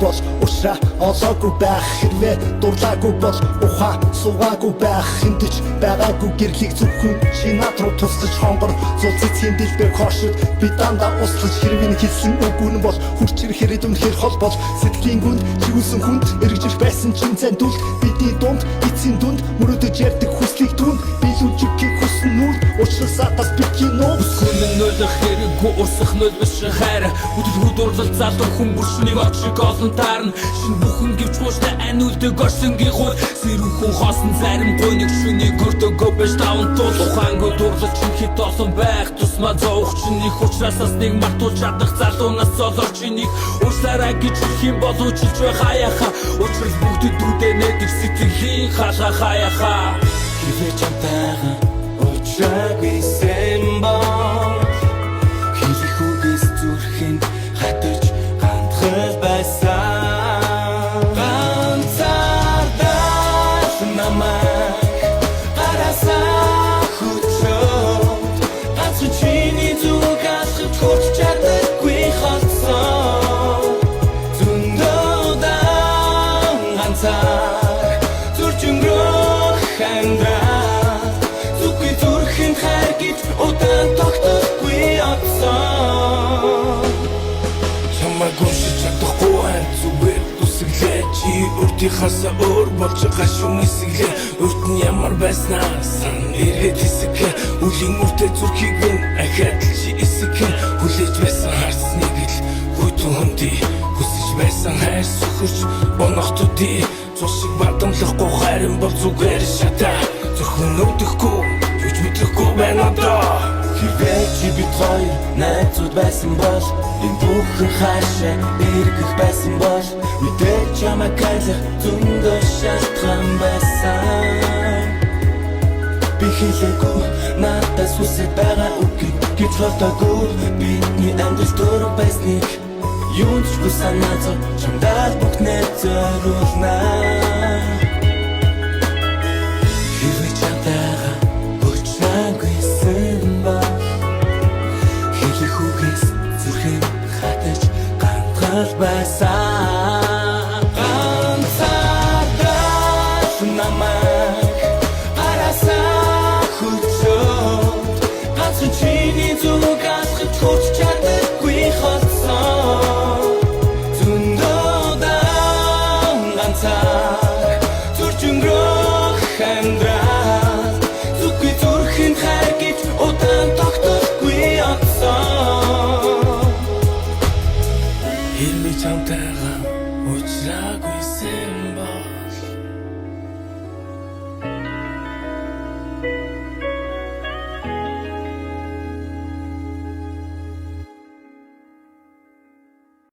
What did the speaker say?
бол уушаа олоогүй байх хэрвээ дурлаагүй бол ухаан суугаагүй байх хэмтэж байгаагүй гэрлийг зөвхөн чи над руу тусдаж хонгор зул цэцгийн дэлбэр хошид би дандаа услаж хэрвээ хэлсэн үгүй нь бол хурц ирэхэд үнэхээр хол бол сэтгэлийн гүнд чигүүлсэн хүнд эргэж байсан чин зандуул бидний дунд эцсийн дунд мөрөдөж ярьдаг хүслийг түн билүүжигхийг хүсн нүр уучлалаа бас бидний нөө Хүнэн нөлөх хэрэггүй урсах нөл биш хайр Бүдэл дурлал залуу хүн бүршнийг очиг олон таарна Шин бүхэн гівч хууштай ань үлдэг орсонгийн хуй Сэрүүн хүн хоосон зарим гойныг шүнийг өртөгөө биш таван тул Ухаангүй дурлал чин хит олон байх Тусма зоох чин их учраас нэг мартуул чадах залуунаас олор чинийг Уушлаараа гэж их юм бол училж бай хаяха Учрал бүгдэд дүүдээ нэдэг сэтгэлийн хаалга хаяха Хэрвээ чамтайгаа уулзаагүй сэмбол Хэрэг үгээс зүрхэн хатаж гандхал байсан Ганцаардаж намайг гарасаа хүчөөд Ганцхан чиний зүг алхаж хурц чаддаггүй холцоо Зөндөөдөө ганцаар зурж өнгөрөх амьдрал Зүггүй зүрхэнд хайр гэж удаан тогтохгүй отсон Чамайг уншиж чадахгүй байна зүгээр үсэглээ Чи өртийнхаасаа өөр болж байгаа шүүн эсэглээ Өрт нь ямар байснаа сан ирээд хэсэгэ Үлийн үртэй зүрхийг минь ахаад чи эсэгэ Хүлээж байсан харсныг л хүйтэн хүндий Хүсэж байсан хайр сөхөрч бонохтуудий Цусыг бадамлахгүй хайрын бол зүгээр шатаа Зөвхөн өвдөхгүй юуч мэдрэхгүй байна одоо Хэрвээ чи бид хоёр найзууд байсан бол Энэ бүхэн хаашаа эргэх байсан бол Мэдээж чамайг айлах зөндөө шалтгаан байсан Би хэлээгүй надаас хүсэж байгаа үгийг Гэж бодоогүй бидний амьдрал дөрөв байсныг Юунч санаа зов чамдаа бүгд зориулнаа